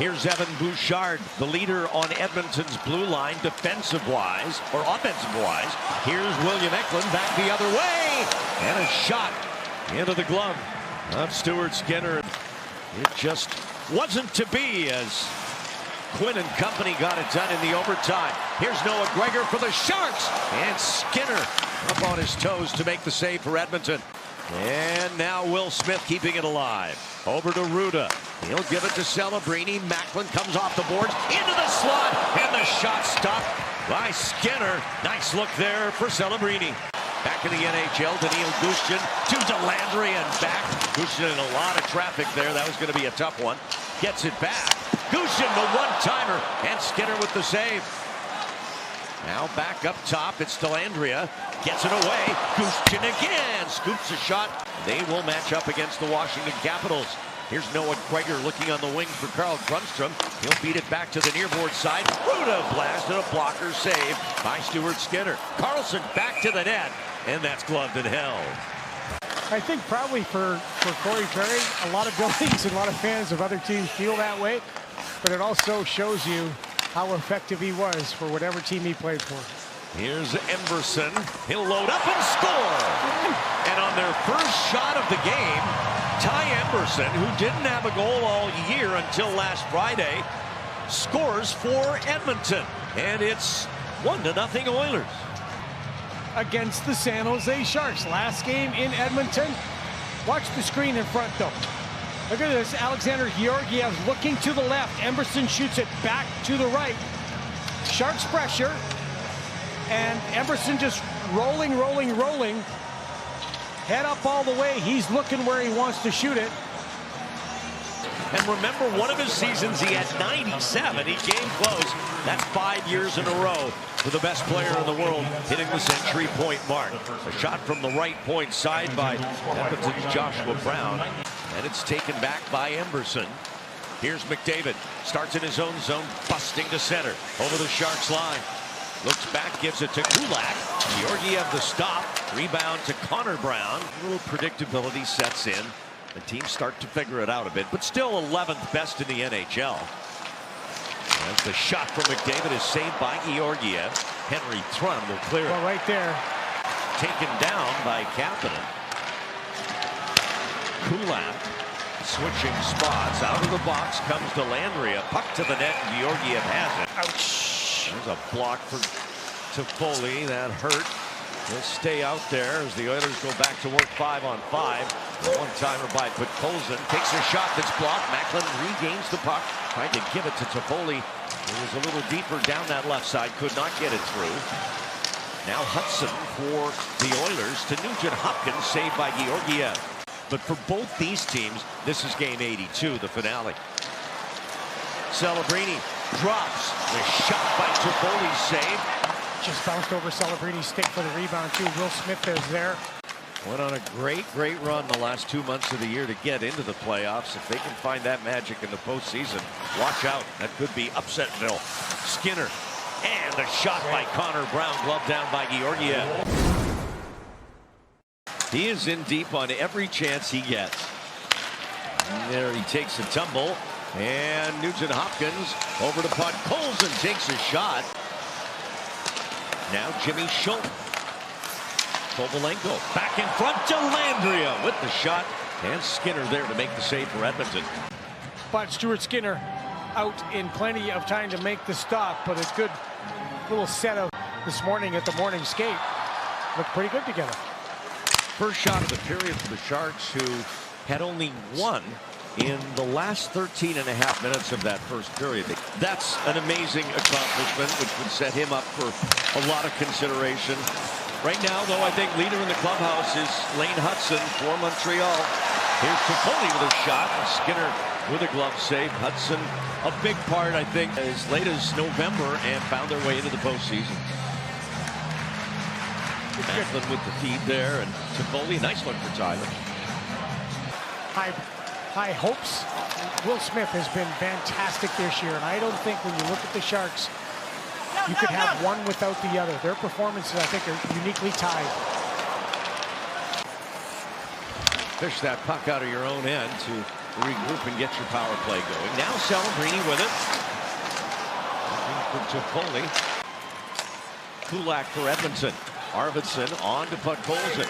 Here's Evan Bouchard, the leader on Edmonton's blue line, defensive-wise, or offensive-wise. Here's William Eklund back the other way, and a shot into the glove of Stuart Skinner. It just wasn't to be as Quinn and company got it done in the overtime. Here's Noah Gregor for the Sharks, and Skinner up on his toes to make the save for Edmonton. And now Will Smith keeping it alive. Over to Ruda. He'll give it to Celebrini. Macklin comes off the boards into the slot, and the shot stopped by Skinner. Nice look there for Celebrini. Back in the NHL, Daniil Gushchin to Delandry and back. Gushchin in a lot of traffic there. That was going to be a tough one. Gets it back. Gushchin, the one-timer, and Skinner with the save. Now back up top, it's Delandria. Gets it away. Gushchin again. Scoops a shot. They will match up against the Washington Capitals. Here's Noah Gregor looking on the wing for Carl Grundstrom. He'll beat it back to the nearboard side. Ruda blast and a blocker save by Stuart Skinner. Carlson back to the net, and that's gloved and held. I think probably for Corey Perry, a lot of buildings and a lot of fans of other teams feel that way, but it also shows you how effective he was for whatever team he played for. Here's Emberson. He'll load up and score. And on their first shot of the game, Ty Emberson, who didn't have a goal all year until last Friday, scores for Edmonton. And it's 1-0 Oilers. Against the San Jose Sharks. Last game in Edmonton. Watch the screen in front, though. Look at this. Alexander Georgiev looking to the left. Emberson shoots it back to the right. Sharks pressure. And Emberson just rolling. Head up all the way. He's looking where he wants to shoot it. And remember, one of his seasons, he had 97. He came close. That's 5 years in a row for the best player in the world hitting the century point mark. A shot from the right point side by Edmonton's Joshua Brown. And it's taken back by Emberson. Here's McDavid. Starts in his own zone, busting to center. Over the Sharks line. Looks back, gives it to Kulak. Georgiev the stop. Rebound to Connor Brown. A little predictability sets in. The teams start to figure it out a bit, but still 11th best in the NHL. As the shot from McDavid is saved by Georgiev. Henry Thrun will clear it. Well, right there. Taken down by Kapanen. Kulak switching spots. Out of the box comes Delandria. Puck to the net, and Georgiev has it. Ouch. There's a block for Toffoli. That hurt. He'll stay out there as the Oilers go back to work 5-on-5. One-timer by Podkolzin. Takes a shot that's blocked. Macklin regains the puck. Tried to give it to Toffoli. He was a little deeper down that left side. Could not get it through. Now Hudson for the Oilers to Nugent Hopkins. Saved by Georgiev. But for both these teams, this is game 82, the finale. Celebrini drops. The shot by Toffoli saved. Just bounced over Celebrini's stick for the rebound, too. Will Smith is there. Went on a great run the last 2 months of the year to get into the playoffs. If they can find that magic in the postseason, watch out. That could be Upsetville. Skinner. And a shot by Connor Brown, gloved down by Georgiev. He is in deep on every chance he gets. And there he takes a tumble. And Nugent Hopkins over to Podkolzin, takes a shot. Now Jimmy Schultz. Kovalenko back in front to Landria with the shot. And Skinner there to make the save for Edmonton. But Stuart Skinner out in plenty of time to make the stop. But a good little setup this morning at the morning skate. Looked pretty good together. First shot of the period for the Sharks, who had only one in the last 13.5 minutes of that first period. That's an amazing accomplishment, which would set him up for a lot of consideration. Right now, though, I think leader in the clubhouse is Lane Hudson for Montreal. Here's Toffoli with a shot. Skinner with a glove save. Hudson, a big part, I think, as late as November, and found their way into the postseason. Macklin with the feed there, and Toffoli, nice look for Tyler. High hopes. Will Smith has been fantastic this year, and I don't think when you look at the Sharks, you could have one without the other. Their performances, I think, are uniquely tied. Fish that puck out of your own end to regroup and get your power play going. Now Celebrini with it. To Foley. Kulak for Edmonton. Arvidsson on to Podkolzin.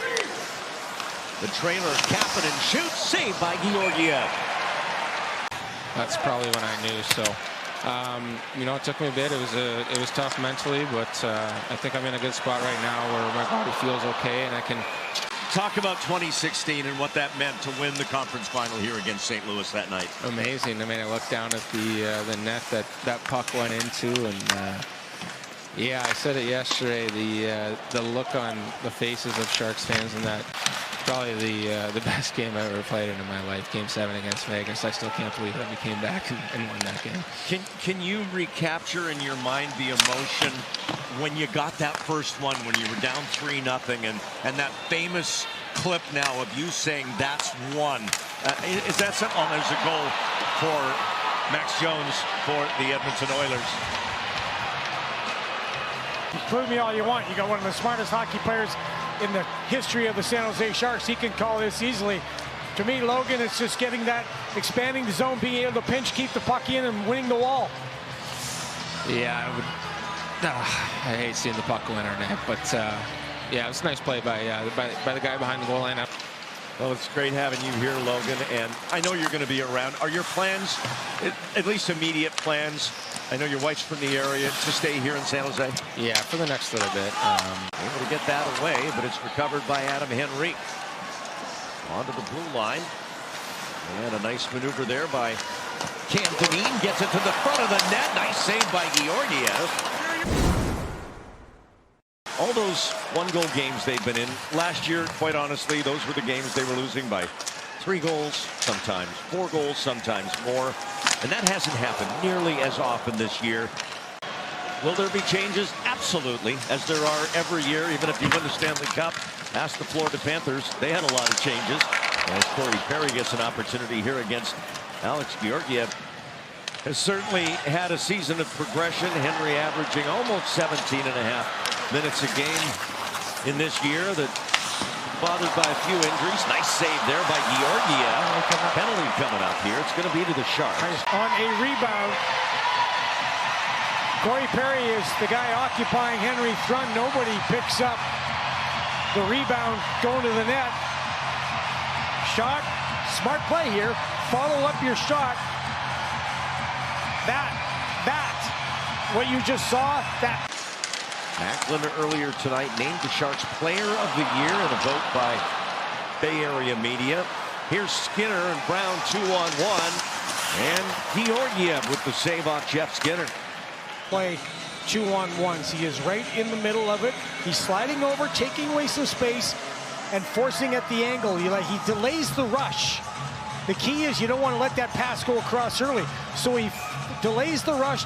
The trailer, Kapanen shoots, saved by Georgiev. That's probably when I knew. So, you know, it took me a bit. It was tough mentally, but I think I'm in a good spot right now where my body feels okay and I can. Talk about 2016 and what that meant to win the conference final here against St. Louis that night. Amazing. I mean, I looked down at the net that puck went into, and yeah, I said it yesterday. The look on the faces of Sharks fans in that. Probably the best game I ever played in my life. Game 7 against Vegas. I still can't believe that we came back and won that game. Can you recapture in your mind the emotion when you got that first one, when you were down 3-0, and that famous clip now of you saying that's one? Is that something? Oh, there's a goal for Max Jones for the Edmonton Oilers. Prove me all you want. You got one of the smartest hockey players in the history of the San Jose Sharks. He can call this easily. To me, Logan, it's just getting that, expanding the zone, being able to pinch, keep the puck in, and winning the wall. Yeah, I hate seeing the puck go in our net, but yeah, it was a nice play by the guy behind the goal line. Well, it's great having you here, Logan, and I know you're going to be around. Are your plans, at least immediate plans, I know your wife's from the area, to stay here in San Jose? Yeah, for the next little bit. Able to get that away, but it's recovered by Adam Henry. Onto the blue line. And a nice maneuver there by Cam Dineen. Gets it to the front of the net. Nice save by Georgiev. All those one-goal games they've been in. Last year, quite honestly, those were the games they were losing by 3 goals, sometimes 4 goals, sometimes more. And that hasn't happened nearly as often this year. Will there be changes? Absolutely, as there are every year, even if you win the Stanley Cup. Ask the Florida Panthers. They had a lot of changes. As Corey Perry gets an opportunity here against Alex Georgiev. Has certainly had a season of progression. Henry averaging almost 17.5 minutes a game in this year. That bothered by a few injuries. Nice save there by Georgiev. Penalty coming up here. It's going to be to the Sharks. On a rebound, Corey Perry is the guy occupying Henry Thrun. Nobody picks up the rebound going to the net. Shot, smart play here. Follow up your shot. That, what you just saw, that. Macklin earlier tonight named the Sharks Player of the Year in a vote by Bay Area media. Here's Skinner and Brown 2-on-1. And Georgiev with the save off Jeff Skinner. Play 2-on-1s. He is right in the middle of it. He's sliding over, taking away some space, and forcing at the angle. He delays the rush. The key is you don't want to let that pass go across early. So he delays the rush,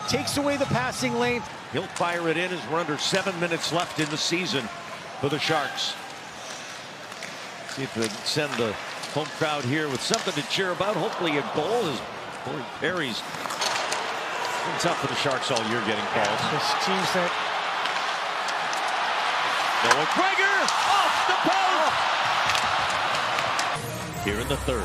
takes away the passing lane. He'll fire it in as we're under 7 minutes left in the season for the Sharks. See if they can send the home crowd here with something to cheer about. Hopefully a goal as Corey Perry's been tough for the Sharks all year getting calls. This seems that Noah Gregor off the post. Here in the third.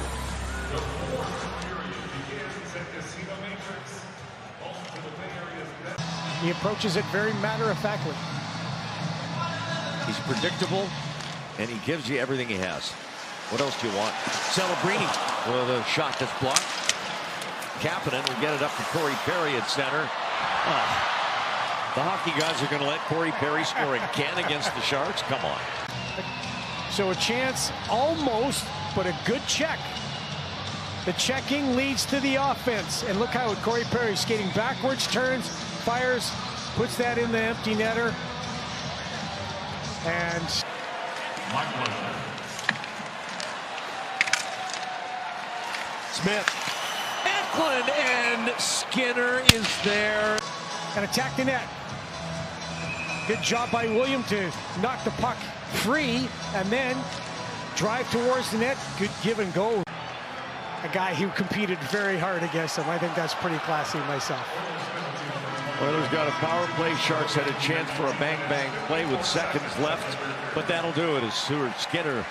he approaches it very matter-of-factly. He's predictable, and he gives you everything he has. What else do you want? Celebrini with a shot that's blocked. Kapanen will get it up to Corey Perry at center. The hockey guys are going to let Corey Perry score again against the Sharks? Come on. So a chance almost, but a good check. The checking leads to the offense. And look how Corey Perry skating backwards, turns, fires, puts that in the empty netter. And Smith. Eklund and Skinner is there. And attack the net. Good job by William to knock the puck free and then drive towards the net. Good give and go. A guy who competed very hard against him. I think that's pretty classy myself. Oilers got a power play. Sharks had a chance for a bang-bang play with seconds left, but that'll do it as Stuart Skinner